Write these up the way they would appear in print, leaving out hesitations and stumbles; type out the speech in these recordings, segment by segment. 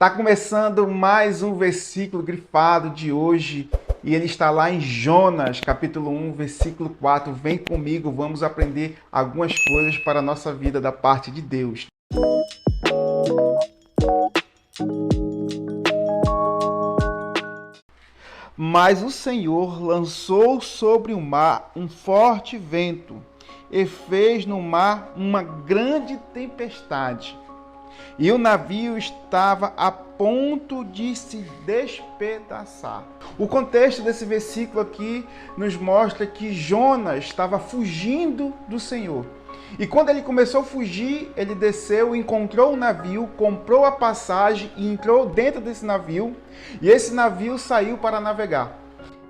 Está começando mais um versículo grifado de hoje e ele está lá em Jonas, capítulo 1, versículo 4. Vem comigo, vamos aprender algumas coisas para a nossa vida da parte de Deus. Mas o Senhor lançou sobre o mar um forte vento e fez no mar uma grande tempestade. E o navio estava a ponto de se despedaçar. O contexto desse versículo aqui nos mostra que Jonas estava fugindo do Senhor. E quando ele começou a fugir, ele desceu, encontrou o navio, comprou a passagem e entrou dentro desse navio. E esse navio saiu para navegar.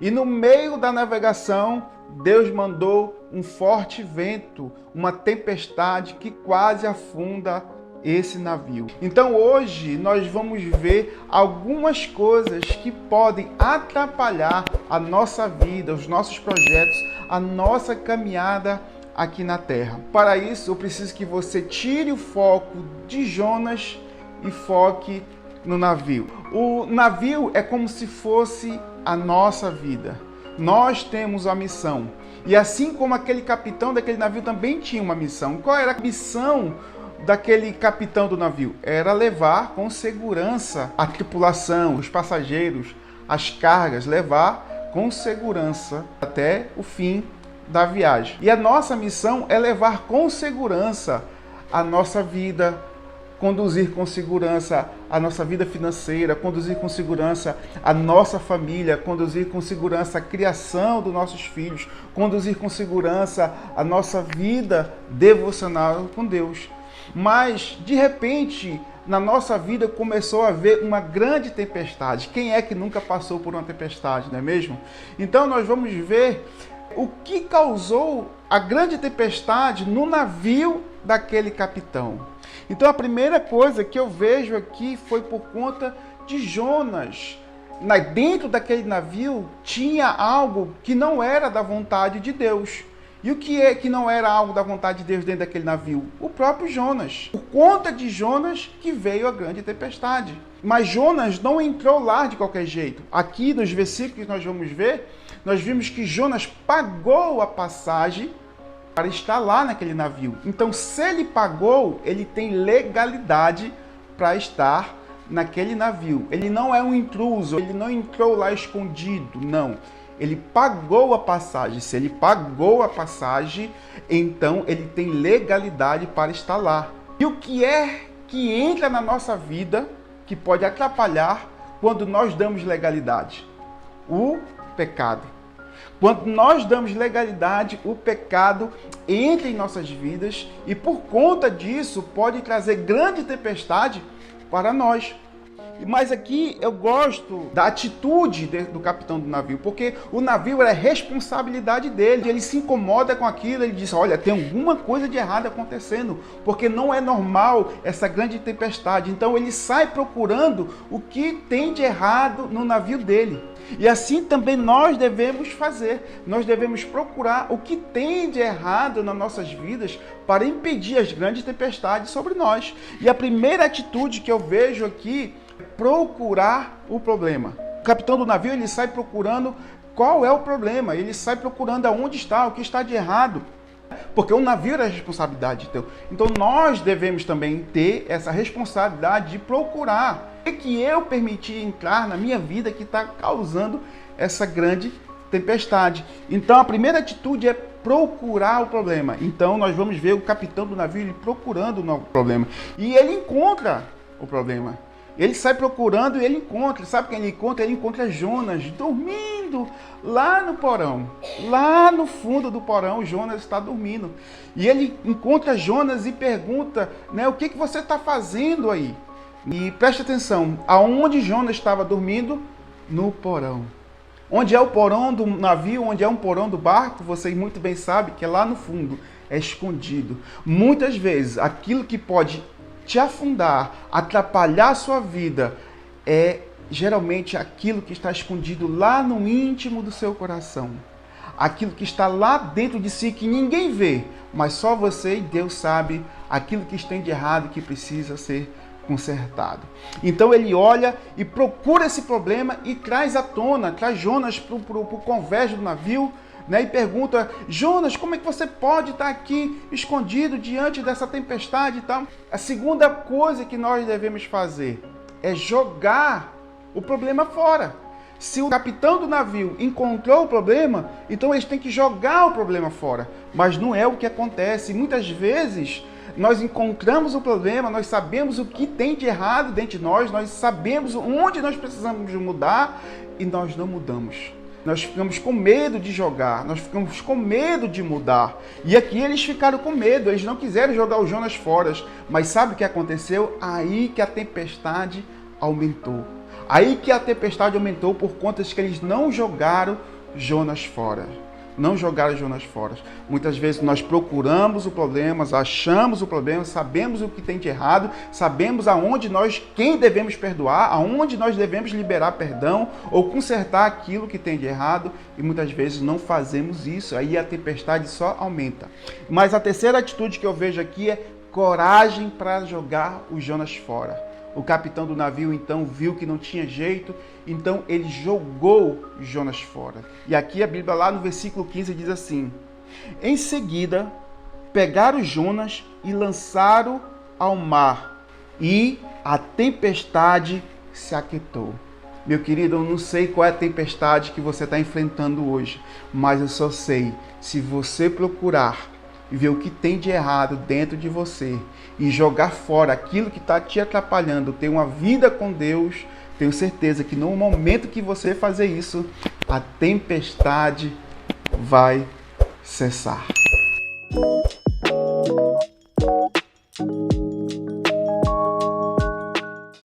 E no meio da navegação, Deus mandou um forte vento, uma tempestade que quase afunda esse navio. Então hoje nós vamos ver algumas coisas que podem atrapalhar a nossa vida, os nossos projetos, a nossa caminhada aqui na terra. Para isso eu preciso que você tire o foco de Jonas e foque no navio. O navio é como se fosse a nossa vida. Nós temos a missão. E assim como aquele capitão daquele navio também tinha uma missão. Qual era a missão daquele capitão do navio? Era levar com segurança a tripulação, os passageiros, as cargas, levar com segurança até o fim da viagem. E a nossa missão é levar com segurança a nossa vida, conduzir com segurança a nossa vida financeira, conduzir com segurança a nossa família, conduzir com segurança a criação dos nossos filhos, conduzir com segurança a nossa vida devocional com Deus. Mas, de repente, na nossa vida começou a haver uma grande tempestade. Quem é que nunca passou por uma tempestade, não é mesmo? Então nós vamos ver o que causou a grande tempestade no navio daquele capitão. Então a primeira coisa que eu vejo aqui foi por conta de Jonas. Dentro daquele navio tinha algo que não era da vontade de Deus. E o que é que não era algo da vontade de Deus dentro daquele navio? O próprio Jonas. Por conta de Jonas que veio a grande tempestade. Mas Jonas não entrou lá de qualquer jeito. Aqui nos versículos que nós vamos ver, nós vimos que Jonas pagou a passagem para estar lá naquele navio. Então, se ele pagou, ele tem legalidade para estar naquele navio. Ele não é um intruso, ele não entrou lá escondido, não. Ele pagou a passagem. Se ele pagou a passagem, então ele tem legalidade para estar lá. E o que é que entra na nossa vida que pode atrapalhar quando nós damos legalidade? O pecado. Quando nós damos legalidade, o pecado entra em nossas vidas e por conta disso pode trazer grande tempestade para nós. Mas aqui eu gosto da atitude do capitão do navio, porque o navio é responsabilidade dele. Ele se incomoda com aquilo, ele diz, olha, tem alguma coisa de errado acontecendo, porque não é normal essa grande tempestade. Então ele sai procurando o que tem de errado no navio dele. E assim também nós devemos fazer. Nós devemos procurar o que tem de errado nas nossas vidas para impedir as grandes tempestades sobre nós. E a primeira atitude que eu vejo aqui é procurar o problema. O capitão do navio, ele sai procurando qual é o problema. Ele sai procurando aonde está, o que está de errado. Porque o navio é a responsabilidade. Então nós devemos também ter essa responsabilidade de procurar o que eu permiti entrar na minha vida que está causando essa grande tempestade. Então a primeira atitude é procurar o problema. Então nós vamos ver o capitão do navio ele procurando o problema. E ele encontra o problema. Ele sai procurando e ele encontra. Sabe quem ele encontra? Ele encontra Jonas dormindo lá no porão. Lá no fundo do porão, Jonas está dormindo. E ele encontra Jonas e pergunta, o que você está fazendo aí? E preste atenção, aonde Jonas estava dormindo? No porão. Onde é o porão do navio, onde é um porão do barco, vocês muito bem sabem que é lá no fundo, é escondido. Muitas vezes, aquilo que pode te afundar, atrapalhar a sua vida, é geralmente aquilo que está escondido lá no íntimo do seu coração. Aquilo que está lá dentro de si, que ninguém vê, mas só você e Deus sabe aquilo que tem de errado que precisa ser consertado. Então ele olha e procura esse problema e traz à tona, traz Jonas para o convés do navio, né, e pergunta: Jonas, como é que você pode estar aqui escondido diante dessa tempestade e tal? A segunda coisa que nós devemos fazer é jogar o problema fora. Se o capitão do navio encontrou o problema, então eles têm que jogar o problema fora. Mas não é o que acontece. Muitas vezes nós encontramos o problema, nós sabemos o que tem de errado dentro de nós sabemos onde nós precisamos mudar e nós não mudamos. Nós ficamos com medo de jogar, nós ficamos com medo de mudar. E aqui eles ficaram com medo, eles não quiseram jogar o Jonas fora. Mas sabe o que aconteceu? Aí que a tempestade aumentou. Aí que a tempestade aumentou por conta de que eles não jogaram Jonas fora. Não jogaram Jonas fora. Muitas vezes nós procuramos o problema, achamos o problema, sabemos o que tem de errado, sabemos quem devemos perdoar, aonde nós devemos liberar perdão ou consertar aquilo que tem de errado, e muitas vezes não fazemos isso. Aí a tempestade só aumenta. Mas a terceira atitude que eu vejo aqui é coragem para jogar o Jonas fora. O capitão do navio, então, viu que não tinha jeito, então ele jogou Jonas fora. E aqui a Bíblia, lá no versículo 15, diz assim: em seguida, pegaram Jonas e lançaram ao mar, e a tempestade se aquietou. Meu querido, eu não sei qual é a tempestade que você está enfrentando hoje, mas eu só sei, se você procurar e ver o que tem de errado dentro de você e jogar fora aquilo que está te atrapalhando, ter uma vida com Deus, tenho certeza que no momento que você fazer isso, a tempestade vai cessar.